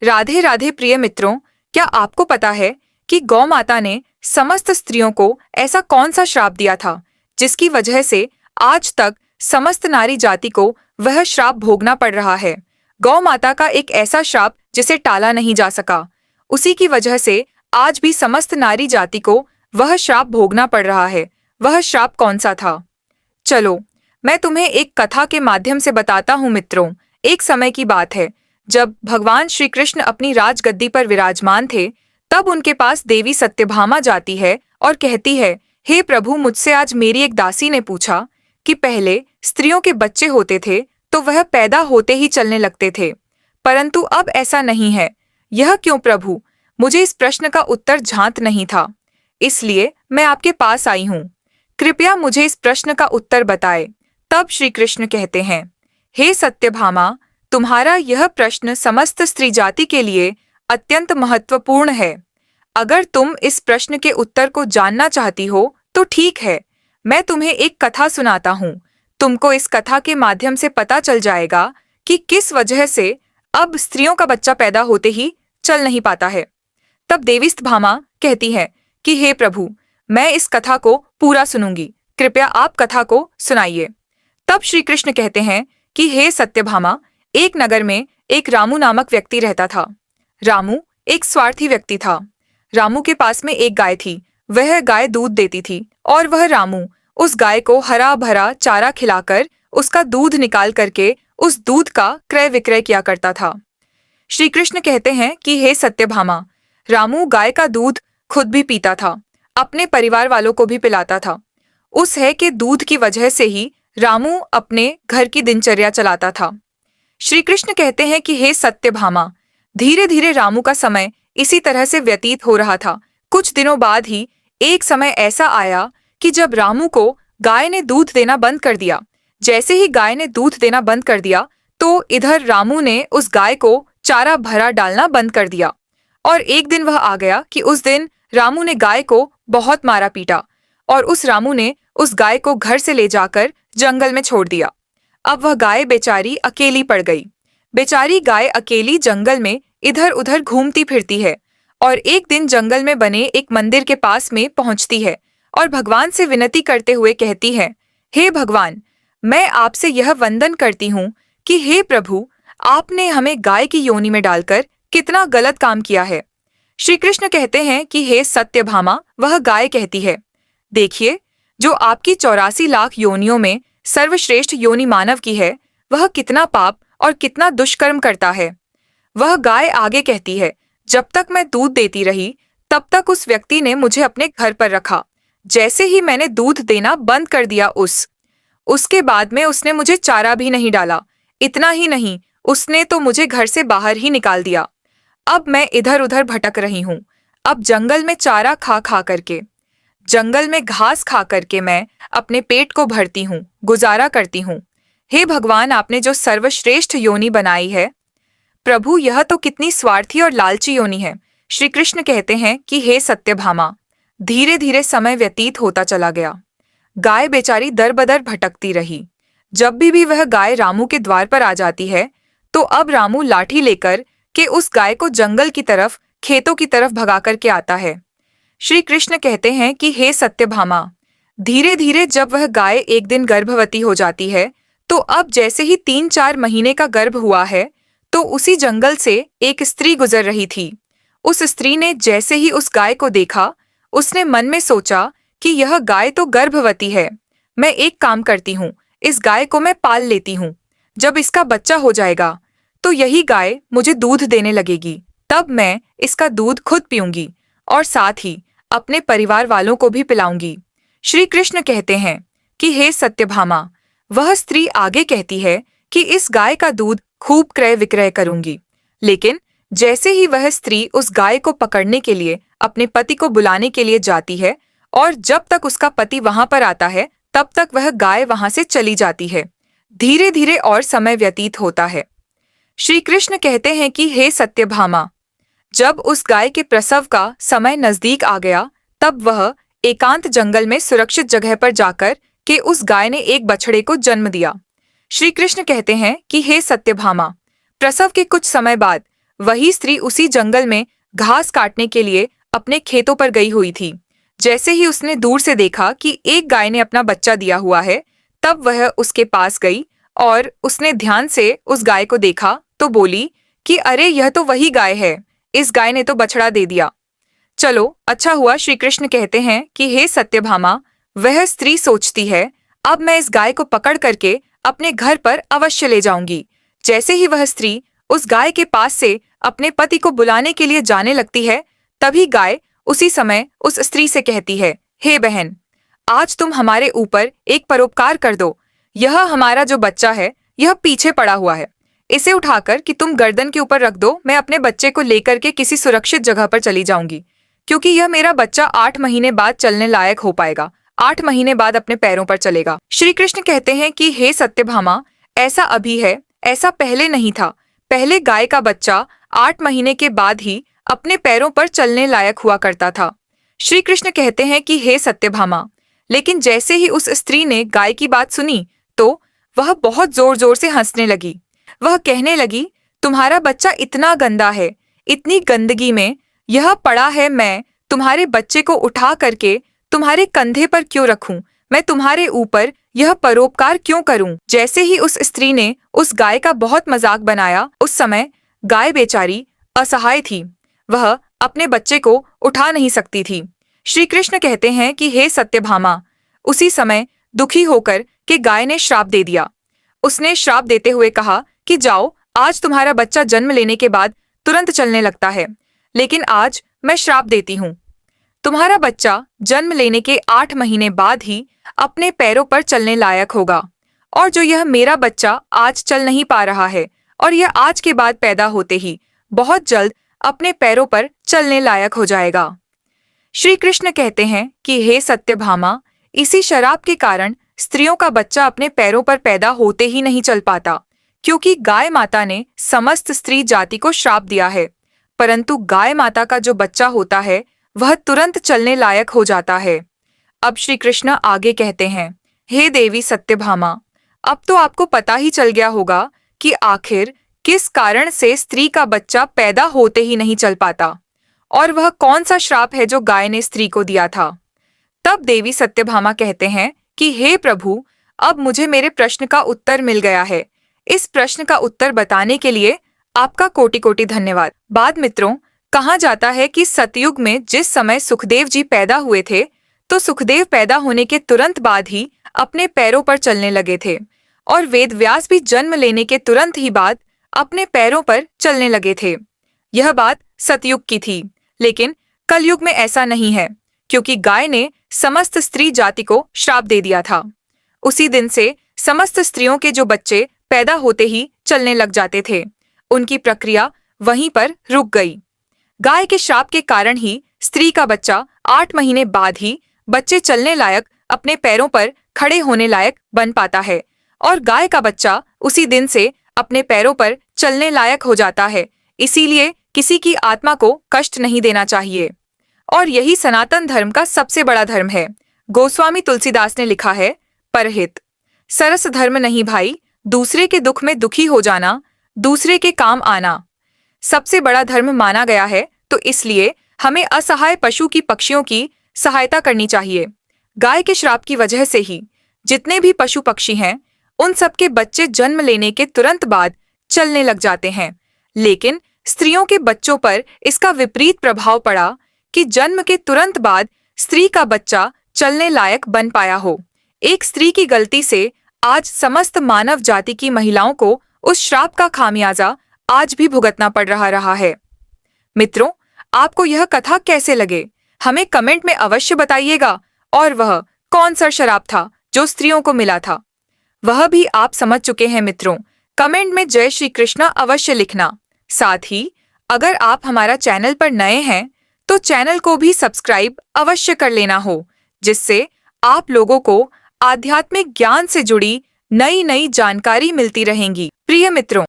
राधे राधे प्रिय मित्रों, क्या आपको पता है कि गौ माता ने समस्त स्त्रियों को ऐसा कौन सा श्राप दिया था जिसकी वजह से आज तक समस्त नारी जाति को वह श्राप भोगना पड़ रहा है। गौ माता का एक ऐसा श्राप जिसे टाला नहीं जा सका, उसी की वजह से आज भी समस्त नारी जाति को वह श्राप भोगना पड़ रहा है। वह श्राप कौन सा था? चलो मैं तुम्हें एक कथा के माध्यम से बताता हूँ मित्रों। एक समय की बात है जब भगवान श्री कृष्ण अपनी राजगद्दी पर विराजमान थे, तब उनके पास देवी सत्यभामा जाती है और कहती है, हे प्रभु, मुझसे आज मेरी एक दासी ने पूछा कि पहले स्त्रियों के बच्चे होते थे तो वह पैदा होते ही चलने लगते थे, परंतु अब ऐसा नहीं है। यह क्यों प्रभु? मुझे इस प्रश्न का उत्तर ज्ञात नहीं था, इसलिए मैं आपके पास आई हूँ। कृपया मुझे इस प्रश्न का उत्तर बताएं। तब श्री कृष्ण कहते हैं, हे सत्यभामा, तुम्हारा यह प्रश्न समस्त स्त्री जाति के लिए अत्यंत महत्वपूर्ण है। अगर तुम इस प्रश्न के उत्तर को जानना चाहती हो तो ठीक है, मैं तुम्हें एक कथा सुनाता हूँ। तुमको इस कथा के माध्यम से पता चल जाएगा कि किस वजह से अब स्त्रियों का बच्चा पैदा होते ही चल नहीं पाता है। तब देवी सत्यभामा कहती है कि हे प्रभु, मैं इस कथा को पूरा सुनूंगी, कृपया आप कथा को सुनाइए। तब श्री कृष्ण कहते हैं कि हे सत्यभामा, एक नगर में एक रामू नामक व्यक्ति रहता था। रामू एक स्वार्थी व्यक्ति था। रामू के पास में एक गाय थी। वह गाय दूध देती थी और वह रामू उस गाय को हरा भरा चारा खिलाकर उसका दूध निकाल करके उस दूध का क्रय विक्रय किया करता था। श्री कृष्ण कहते हैं कि हे सत्यभामा, रामू गाय का दूध खुद भी पीता था, अपने परिवार वालों को भी पिलाता था। उस है के दूध की वजह से ही रामू अपने घर की दिनचर्या चलाता था। श्री कृष्ण कहते हैं कि हे सत्यभामा, धीरे धीरे रामू का समय इसी तरह से व्यतीत हो रहा था। कुछ दिनों बाद ही एक समय ऐसा आया कि जब रामू को गाय ने दूध देना बंद कर दिया। जैसे ही गाय ने दूध देना बंद कर दिया तो इधर रामू ने उस गाय को चारा भरा डालना बंद कर दिया। और एक दिन वह आ गया कि उस दिन रामू ने गाय को बहुत मारा पीटा और उस रामू ने उस गाय को घर से ले जाकर जंगल में छोड़ दिया। अब वह गाय बेचारी अकेली पड़ गई। बेचारी गाय अकेली जंगल में इधर उधर घूमती फिरती है और एक दिन जंगल में बने एक मंदिर के पास में पहुंचती है और भगवान से विनती करते हुए कहती है, हे भगवान, मैं आपसे यह वंदन करती हूँ कि हे प्रभु, आपने हमें गाय की योनि में डालकर कितना गलत काम किया है। श्री कृष्ण कहते हैं कि हे सत्यभामा, वह गाय कहती है, देखिए, जो आपकी 84 लाख योनियों में सर्वश्रेष्ठ योनि मानव की है, वह कितना पाप और कितना दुष्कर्म करता है। वह गाय आगे कहती है, जब तक मैं दूध देती रही तब तक उस व्यक्ति ने मुझे अपने घर पर रखा। जैसे ही मैंने दूध देना बंद कर दिया उसके बाद में उसने मुझे चारा भी नहीं डाला। इतना ही नहीं, उसने तो मुझे घर से बाहर ही निकाल दिया। अब मैं इधर उधर भटक रही हूँ। अब जंगल में चारा खा खा करके, जंगल में घास खा करके मैं अपने पेट को भरती हूँ, गुजारा करती हूँ। हे भगवान, आपने जो सर्वश्रेष्ठ योनि बनाई है, प्रभु, यह तो कितनी स्वार्थी और लालची योनि है। श्री कृष्ण कहते हैं कि हे सत्यभामा, धीरे धीरे समय व्यतीत होता चला गया। गाय बेचारी दर बदर भटकती रही। जब भी वह गाय रामू के द्वार पर आ जाती है तो अब रामू लाठी लेकर के उस गाय को जंगल की तरफ, खेतों की तरफ भगा करके आता है। श्री कृष्ण कहते हैं कि हे सत्यभामा, धीरे धीरे जब वह गाय एक दिन गर्भवती हो जाती है तो अब जैसे ही 3-4 महीने का गर्भ हुआ है तो उसी जंगल से एक स्त्री गुजर रही थी। उस स्त्री ने जैसे ही उस गाय को देखा, उसने मन में सोचा कि यह गाय तो गर्भवती है। मैं एक काम करती हूँ, इस गाय को मैं पाल लेती हूँ। जब इसका बच्चा हो जाएगा तो यही गाय मुझे दूध देने लगेगी। तब मैं इसका दूध खुद पीऊंगी और साथ ही अपने परिवार वालों को भी पिलाऊंगी। श्री कृष्ण कहते हैं कि हे सत्यभामा, वह स्त्री आगे कहती है कि इस गाय का दूध खूब क्रय विक्रय करूंगी। लेकिन जैसे ही वह स्त्री उस गाय को पकड़ने के लिए अपने पति को बुलाने के लिए जाती है और जब तक उसका पति वहां पर आता है तब तक वह गाय वहां से चली जाती है। धीरे धीरे और समय व्यतीत होता है। श्री कृष्ण कहते हैं कि हे सत्यभामा, जब उस गाय के प्रसव का समय नजदीक आ गया तब वह एकांत जंगल में सुरक्षित जगह पर जाकर के उस गाय ने एक बछड़े को जन्म दिया। श्री कृष्ण कहते हैं कि हे सत्यभामा, प्रसव के कुछ समय बाद वही स्त्री उसी जंगल में घास काटने के लिए अपने खेतों पर गई हुई थी। जैसे ही उसने दूर से देखा कि एक गाय ने अपना बच्चा दिया हुआ है, तब वह उसके पास गई और उसने ध्यान से उस गाय को देखा तो बोली कि अरे, यह तो वही गाय है, इस गाय ने तो बछड़ा दे दिया। चलो, अच्छा हुआ। श्री कृष्ण कहते हैं कि हे सत्यभामा, वह स्त्री सोचती है, अब मैं इस गाय को पकड़ करके अपने घर पर अवश्य ले जाऊंगी। जैसे ही वह स्त्री उस गाय के पास से अपने पति को बुलाने के लिए जाने लगती है, तभी गाय उसी समय उस स्त्री से कहती है, हे बहन, आज तुम हमारे ऊपर एक परोपकार कर दो। यह हमारा जो बच्चा है, यह पीछे पड़ा हुआ है। इसे उठाकर कि तुम गर्दन के ऊपर रख दो, मैं अपने बच्चे को लेकर के किसी सुरक्षित जगह पर चली जाऊंगी, क्योंकि यह मेरा बच्चा 8 महीने बाद चलने लायक हो पाएगा, 8 महीने बाद अपने पैरों पर चलेगा। श्री कृष्ण कहते हैं कि हे सत्यभामा, ऐसा अभी है, ऐसा पहले नहीं था। पहले गाय का बच्चा 8 महीने के बाद ही अपने पैरों पर चलने लायक हुआ करता था। श्री कृष्ण कहते हैं कि हे सत्यभामा, लेकिन जैसे ही उस स्त्री ने गाय की बात सुनी तो वह बहुत जोर जोर से हंसने लगी। वह कहने लगी, तुम्हारा बच्चा इतना गंदा है, इतनी गंदगी में यह पड़ा है, मैं तुम्हारे बच्चे को उठा करके तुम्हारे कंधे पर क्यों रखूं? मैं तुम्हारे ऊपर यह परोपकार क्यों करूं? जैसे ही उस स्त्री ने उस गाय का बहुत मजाक बनाया, उस समय गाय बेचारी असहाय थी, वह अपने बच्चे को उठा नहीं सकती थी। श्री कृष्ण कहते हैं कि हे सत्यभामा, उसी समय दुखी होकर के गाय ने श्राप दे दिया। उसने श्राप देते हुए कहा कि जाओ, आज तुम्हारा बच्चा जन्म लेने के बाद तुरंत चलने लगता है, लेकिन आज मैं श्राप देती हूँ, तुम्हारा बच्चा जन्म लेने के 8 महीने बाद ही अपने पैरों पर चलने लायक होगा, और जो यह मेरा बच्चा आज चल नहीं पा रहा है और यह आज के बाद पैदा होते ही बहुत जल्द अपने पैरों पर चलने लायक हो जाएगा। श्री कृष्ण कहते हैं कि हे सत्यभामा, इसी शराप के कारण स्त्रियों का बच्चा अपने पैरों पर पैदा होते ही नहीं चल पाता, क्योंकि गाय माता ने समस्त स्त्री जाति को श्राप दिया है। परंतु गाय माता का जो बच्चा होता है वह तुरंत चलने लायक हो जाता है। अब श्री कृष्ण आगे कहते हैं, हे देवी सत्यभामा, अब तो आपको पता ही चल गया होगा कि आखिर किस कारण से स्त्री का बच्चा पैदा होते ही नहीं चल पाता, और वह कौन सा श्राप है जो गाय ने स्त्री को दिया था। तब देवी सत्यभामा कहते हैं कि हे प्रभु, अब मुझे मेरे प्रश्न का उत्तर मिल गया है। इस प्रश्न का उत्तर बताने के लिए आपका कोटि कोटि धन्यवाद। बाद मित्रों, कहा जाता है कि सतयुग में जिस समय सुखदेव जी पैदा हुए थे, तो सुखदेव पैदा होने के तुरंत बाद ही अपने पैरों पर चलने लगे थे, और वेदव्यास भी जन्म लेने के तुरंत ही बाद अपने पैरों पर चलने लगे थे। यह बात सतयुग की थी, लेकिन कलयुग में ऐसा नहीं है, क्योंकि गाय ने समस्त स्त्री जाति को श्राप दे दिया था। उसी दिन से समस्त स्त्रियों के जो बच्चे पैदा होते ही चलने लग जाते थे, उनकी प्रक्रिया वहीं पर रुक गई। गाय के श्राप के कारण ही स्त्री का बच्चा 8 महीने बाद ही बच्चे चलने लायक, अपने पैरों पर खड़े होने लायक बन पाता है, और गाय का बच्चा उसी दिन से अपने पैरों पर चलने लायक हो जाता है। इसीलिए किसी की आत्मा को कष्ट नहीं देना चाहिए, और यही सनातन धर्म का सबसे बड़ा धर्म है। गोस्वामी तुलसीदास ने लिखा है, परहित सरस धर्म नहीं भाई, दूसरे के दुख में दुखी हो जाना, दूसरे के काम आना सबसे बड़ा धर्म माना गया है। तो इसलिए हमें असहाय पशु की पक्षियों की सहायता करनी चाहिए। गाय के श्राप की वजह से ही जितने भी पशु पक्षी हैं, उन सबके बच्चे जन्म लेने के तुरंत बाद चलने लग जाते हैं, लेकिन स्त्रियों के बच्चों पर इसका विपरीत प्रभाव पड़ा कि जन्म के तुरंत बाद स्त्री का बच्चा चलने लायक बन पाया हो। एक स्त्री की गलती से आज समस्त मानव जाति की महिलाओं को उस श्राप का खामियाजा आज भी भुगतना पड़ रहा है। मित्रों, आपको यह कथा कैसे लगे, हमें कमेंट में अवश्य बताइएगा, और वह कौन सा श्राप था जो स्त्रियों को मिला था, वह भी आप समझ चुके हैं। मित्रों, कमेंट में जय श्री कृष्णा अवश्य लिखना। साथ ही अगर आप हमारा चैनल पर नए हैं तो चैनल को भी सब्सक्राइब अवश्य कर लेना हो, जिससे आप लोगों को आध्यात्मिक ज्ञान से जुड़ी नई नई जानकारी मिलती रहेंगी। प्रिय मित्रों,